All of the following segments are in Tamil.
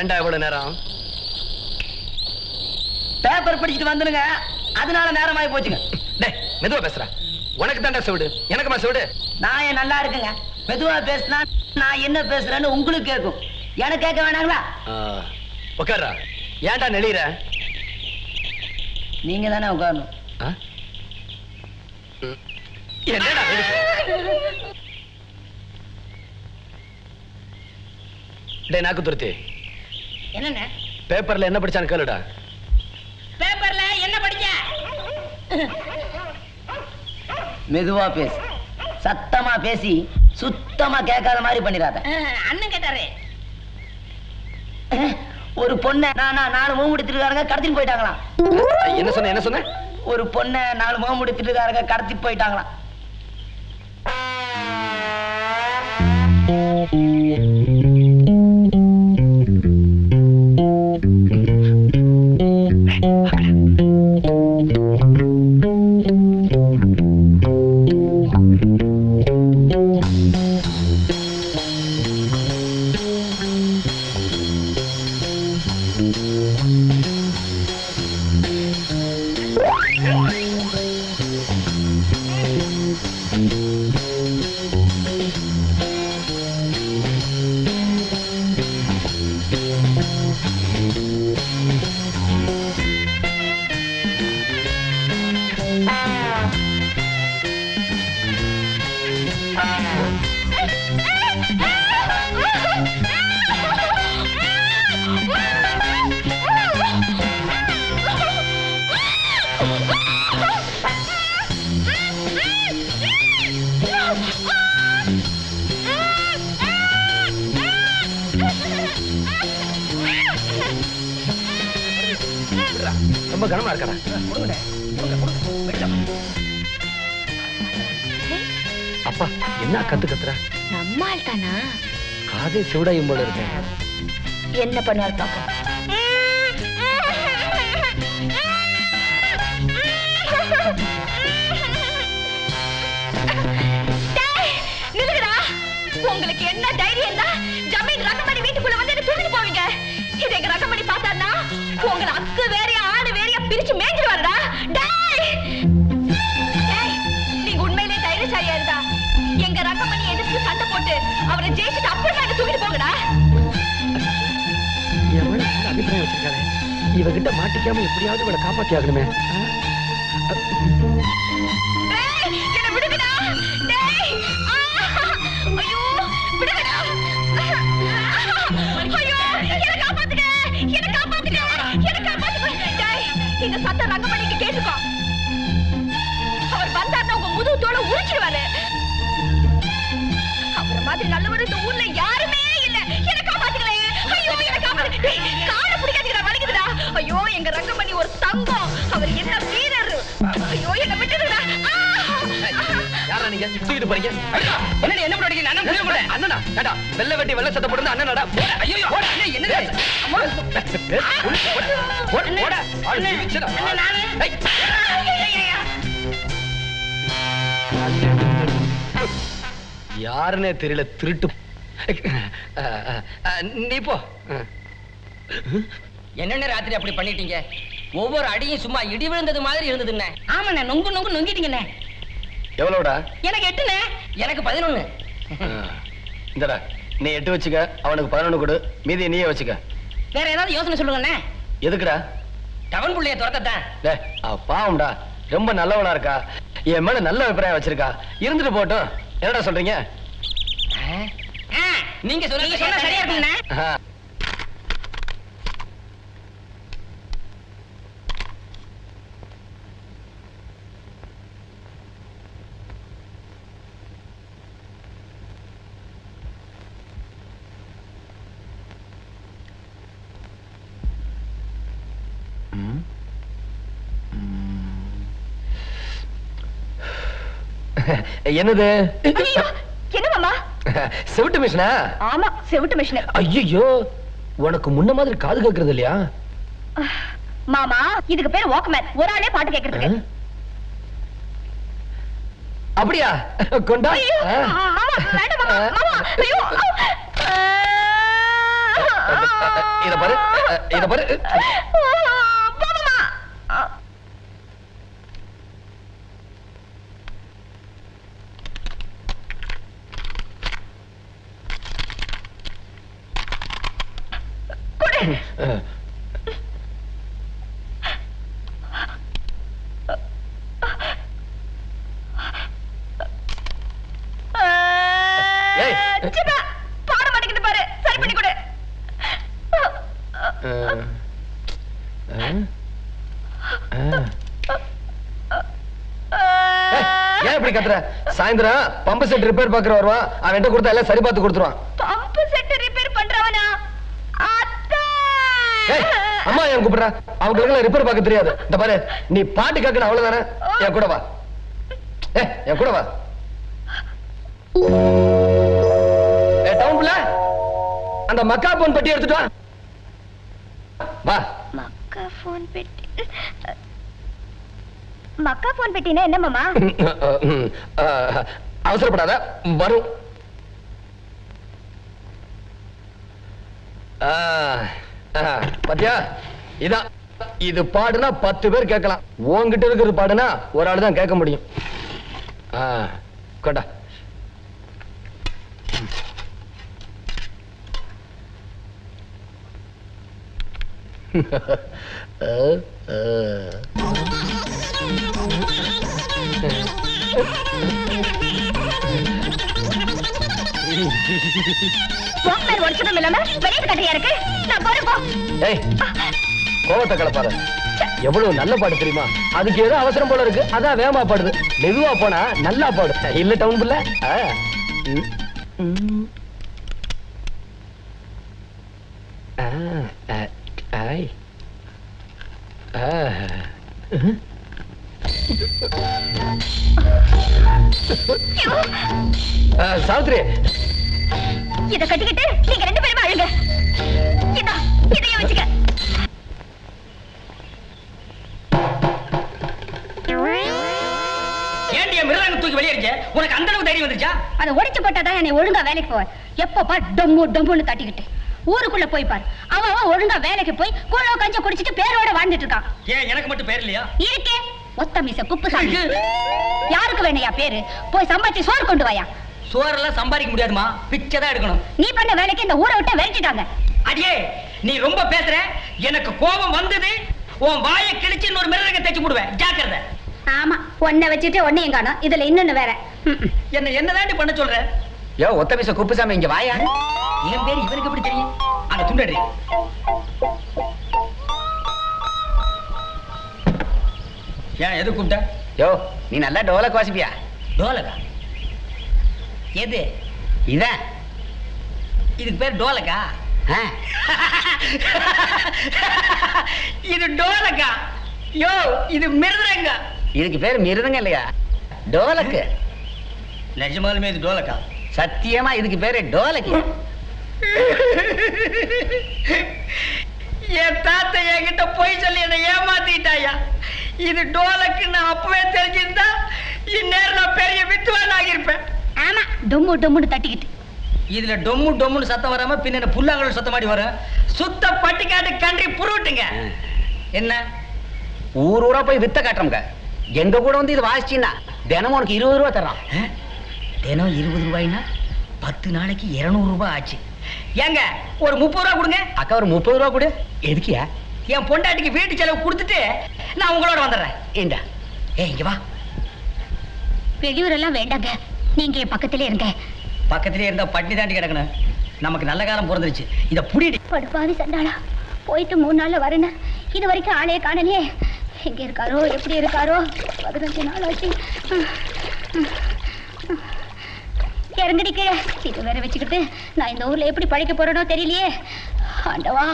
ஏண்டா எவ்வளவு நேரம்? பேப்பர் படிச்சுட்டு வந்துருங்க, அதனால நேரமாயி போச்சுங்க. டேய் மெதுவா பேசுற. உனக்கு தாண்டா செவிடு, எனக்குமா செவிடு? நான் ஏன் நல்லா இருக்குங்க. மெதுவா பேசினா நான் என்ன பேசுறேன்னு உங்களுக்கு கேட்கும், எனக்கு கேட்க வேணாங்களா? உட்கார்றா. ஏன்டா நெளிற? நீங்க தானே உட்காரணும். என்னடா டேய் நாக்கு துருத்தி, என்னண்ணே பேப்பர்ல என்ன படிச்சான்னு கேளுடா. பேப்பர்ல என்ன படிச்ச? மெதுவா பேசு, சத்தமா பேசி சுத்தமா கேட்காத மாதிரி பண்ணிடாத. அண்ணன் கேட்டாரு. ஒரு பொண்ணை நானா 4 முகம் முடித்திருக்காருங்க, கடத்தின்னு போயிட்டாங்களாம். என்ன சொன்ன என்ன சொன்ன? ஒரு பொண்ணை 4 முகம் முடித்திருக்காருங்க, கடத்தி போயிட்டாங்களாம். ரொம்ப கனமா இருக்கடா. அப்பா என்ன கத்துற? நம்மால் தானா? காதே சிவடாயும் போல இருக்கேன். என்ன பண்ணுவார் பாப்போம். உங்களுக்கு என்ன தைரியம் தான் ஜமீன் ரகமணி வீட்டுக்குள்ள வந்து என்ன தூக்கிட்டு போவீங்க? இது எங்க ரகமணி பார்த்தாருன்னா உங்களை அக்கு வேறையா ஆடு வேறையா பிரிச்சு மேய்ஞ்சிருவாருடா. நீங்க உண்மையிலே தைரியசாலியா இருந்தா எங்க ரகமணி எதிர்த்து சண்டை போட்டு அவரை ஜெயிச்சுட்டு அப்புறமா என்ன தூக்கிட்டு போங்கடா. எவ்வளவு அபிப்பிராயம் வச்சிருக்காரு. இவகிட்ட மாட்டிக்காம எப்படியாவது இவளை காப்பாத்தி ஆகணுமே. என்ன விடுங்கடா. ஐயோ விடுங்கடா. ஐயோ என்ன காப்பாத்துங்க, என்ன காப்பாத்துங்க, என்ன காப்பாத்துங்க. இந்த சத்தம் ரங்கமணிக்கு கேட்டுக்கோ. அவர் வந்தாருன்னா உங்க முதுகுத்தோட உரிச்சிடுவாரு. அவரை மாதிரி நல்லவர் இந்த ஊர்ல யாருமே இல்ல. என்ன காப்பாத்துங்களே. ஐயோ என்ன காப்பாத்து. காலை பிடிக்காதீங்கடா, வலிக்குதுடா. ஐயோ எங்க ரங்கமணி ஒரு தங்கம், அவர் என்ன வீரர். ஐயோ என்ன விட்டுடுடா. யாரா நீங்க தூக்கிட்டு போறீங்க? என்ன என்ன பண்ணிட்டீங்க? அண்ணன் புரிய மாட்டேன். அண்ணனா ஏடா வெள்ளை வெட்டி வெள்ளை சட்டை போடுறது அண்ணனாடா. ஐயோ அண்ணே என்னடா? போடா ஆளு நிச்சடா. யாருனே தெரியல, திருட்டு. நீ போ. என்னென்ன ராத்திரி அப்படி பண்ணிட்டீங்க? ஒவ்வொரு அடியும் சும்மா இடி விழுந்தது மாதிரி இருந்ததுண்ணே. ஆமாண்ணே, நொங்கு நொங்கு நொங்கிட்டீங்கண்ணே. எவ்வளவுடா? எனக்கு 8ண்ணே. எனக்கு 11. இந்தடா நீ 8 வச்சுக்க, அவனுக்கு 11 கொடு, மீதி நீயே வச்சுக்க. வேற ஏதாவது யோசனை சொல்லுங்கண்ணே. எதுக்குடா? டவன் புள்ளைய துரத்தத்தான். டேய் பாவம்டா, ரொம்ப நல்லவளா இருக்கா, என் மேல நல்ல அபிப்பிராயம் வச்சிருக்கா. இருந்துட்டு போட்டும். என்னடா சொல்றீங்க? நீங்க சொன்னா சரியா இருக்குண்ணே. என்னது? என்ன மாமா? செவிட்டு மிஷினா? ஆமா செவிட்டு மிஷின். ஐயோ உனக்கு முன்ன மாதிரி காது கேட்கறது இல்லையா? மாமா இதுக்கு பேர் வாக்மேன், ஒரு ஆளே பாட்டு கேட்கறதுக்கு. அப்படியா? கொண்டா. மாமா வேண்டாம் மாமா. மாமா ஐயோ இத பாரு இத பாரு. போதுமா? பாட மாட்டேங்குது பாரு, சரி பண்ணி கொடு. ஏன் இப்படி கத்துற? சாயந்தரம் பம்பு செட் ரிப்பேர் பாக்குற வருவான், அவன் கொடுத்தா எல்லாம் சரி பார்த்து கொடுத்துருவான். பம்பு செட் ரிப்பேர் பண்றவனா? அம்மா என் கூப்பிடுறா, அவங்களுக்கு ரிப்பேர் பார்க்க தெரியாது. இந்த பாரு, நீ பாட்டு கேட்கணும் அவ்வளவுதானே. என் கூட வா, என் கூட வா. டவுன்ல அந்த மக்கா போன் பெட்டி எடுத்துட்டு வா. வா. மக்கா போன் பெட்டி? மக்கா போன் பெட்டினா என்ன மாமா? அவசரப்படாத, வரும். பாத்தியா, இதான் இது பாடுனா 10 பேர் கேட்கலாம். உன்கிட்ட இருக்கிறது பாடுனா ஒரு ஆள் தான் கேட்க முடியும். கொண்டா. உடச்சதும் இல்லாம வெளியே கட்டையா இருக்கு. நான் போறேன் போ. கோவத்தை கலப்பாத. எவ்வளவு நல்ல பாடு தெரியுமா? அதுக்கு ஏதோ அவசரம் போல இருக்கு, அதான் வேகமா பாடுது. மெதுவா போனா நல்லா பாடு. இல்ல டவுன் புள்ள. சாவித்ரி, இத கட்டிக்கிட்டு நீங்க 2 பேரும் அழுங்க. இதையும் வச்சுக்க. ஏண்டிய மிருதங்க தூக்கி வெளியே இருக்க? உனக்கு அந்த அளவுக்கு தைரியம் வந்துச்சா? அதை ஒடிச்சு போட்டாதான் என்னை ஒழுங்கா வேலைக்கு போவார். எப்ப பார் டம்மு டம்முன்னு தட்டிக்கிட்டு ஊருக்குள்ள போய் பாரு. அவன் ஒழுங்கா வேலைக்கு போய் கூழோ கஞ்ச குடிச்சிட்டு பேரோட வாழ்ந்துட்டு இருக்கான். ஏன் எனக்கு மட்டும் பேர் இல்லையா? இருக்கே, ஒத்த மீச குப்புசாமி. யாருக்கு வேணையா பேரு? போய் சம்பாதிச்சு சோறு கொண்டு வாயா. சோறெல்லாம் சம்பாதிக்க முடியாதுமா, பிச்சை தான் எடுக்கணும். நீ பண்ண வேலைக்கு இந்த ஊரை விட்டு விரட்டிட்டாங்க. அடியே, நீ ரொம்ப பேசுற. எனக்கு கோபம் வந்தது. உன் வாயை கிழிச்சு இன்னொரு மிருதங்க தைச்சு போடுவேன், ஜாக்கிரதை. ஆமா, ஒன்ன வச்சுட்டு ஒன்னையும் காணும். இதுல இன்னொன்னு வேற. என்னதாண்டி பண்ண சொல்ற? யோ ஒத்த மீச குப்புசாமி, இங்க வாயா. என் பேர் இவருக்கு எப்படி தெரியும்? அங்க துண்டடி. ஏன் எது கூப்பிட்ட? யோ நீ நல்லா டோலக் வாசிப்பியா? டோலக்கா? எது? இதான். இதுக்கு பேர் டோலக்கா? இது டோலக்கா? யோ இது மிருதங்க. இதுக்கு பேர் மிருதங்க இல்லையா, டோலக்கு. நிஜமாலுமே இது டோலக்கா? சத்தியமா இதுக்கு பேரு டோலக்கு. என் தாத்தா என்கிட்ட போய் சொல்லி என்னை ஏமாத்திட்டாயா. இது டோலக்குன்னு அப்பவே தெரிஞ்சிருந்தா இந்நேரம் நான் பெரிய வித்துவான் ஆகியிருப்பேன். ஆமா, டொம்மு டொம்முன்னு தட்டிக்கிட்டு. இதுல டொம்மு டொம்முன்னு சத்தம் வராம பின்ன புல்லாங்கல் சத்தம் மாடி வரும். சுத்த பட்டிக்காட்டு கன்றி புருட்டுங்க. என்ன ஊர் ஊரா போய் வித்த காட்டுறோங்க. எங்க கூட வந்து இது வாசிச்சீங்கன்னா தினமும் உனக்கு 20 ரூபாய் தர்றான். தினம் 20 ரூபாய்னா 10 நாளைக்கு 200 ரூபாய் ஆச்சு. ஏங்க ஒரு 30 ரூபாய் கொடுங்க. அக்கா ஒரு 30 ரூபாய் கொடு. எதுக்கியா? என் பொண்டாட்டிக்கு வீட்டு செலவு கொடுத்துட்டு நான் உங்களோட வந்துடுறேன். ஏண்டா இங்க வா. வெளியூரெல்லாம் வேண்டாங்க, நீங்க என் பக்கத்திலே இருங்க. பக்கத்திலே இருந்தா பட்டினி தாண்டி கிடக்கணும். நமக்கு நல்ல காலம் பிறந்துருச்சு. இத புடிடி. படுப்பாவி சண்டாளா, போயிட்டு 3 நாள்ல வரேன்னு இது வரைக்கும் ஆளே காணலையே. எங்க இருக்காரோ, எப்படி இருக்காரோ? 15 நாள் ஆச்சு. இறங்கடி கீழே. இது வேற வச்சுக்கிட்டு நான் இந்த ஊர்ல எப்படி பழைக்க போறேனோ தெரியலையே. ஆண்டவா.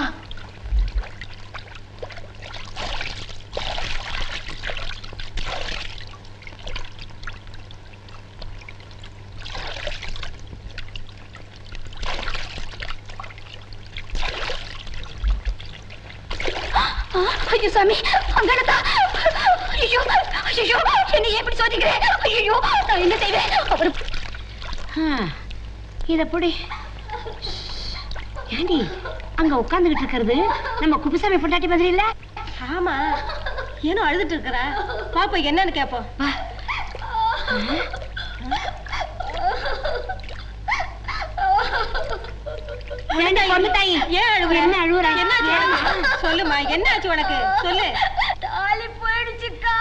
ஐயோ சாமி, அங்கடா. ஐயோ ஐயோ, என்ன எப்படி சோதிக்கிறேன்? ஐயோ, நான் என்ன செய்வேன்? அவர் இத புடி. ஏண்டி அங்க உட்கார்ந்துகிட்டு இருக்கிறது நம்ம குப்புசாமி பொண்டாட்டி மாதிரி இல்ல? ஆமா, ஏனோ அழுதுட்டு இருக்கிற. பாப்பா என்னன்னு கேப்போம். ஏன் அழுவுற? என்ன அழுவுற? சொல்லுமா, என்ன ஆச்சு உனக்கு? சொல்லு. தாலி போயிடுச்சுக்கா.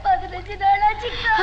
15 நாளாச்சுக்கா.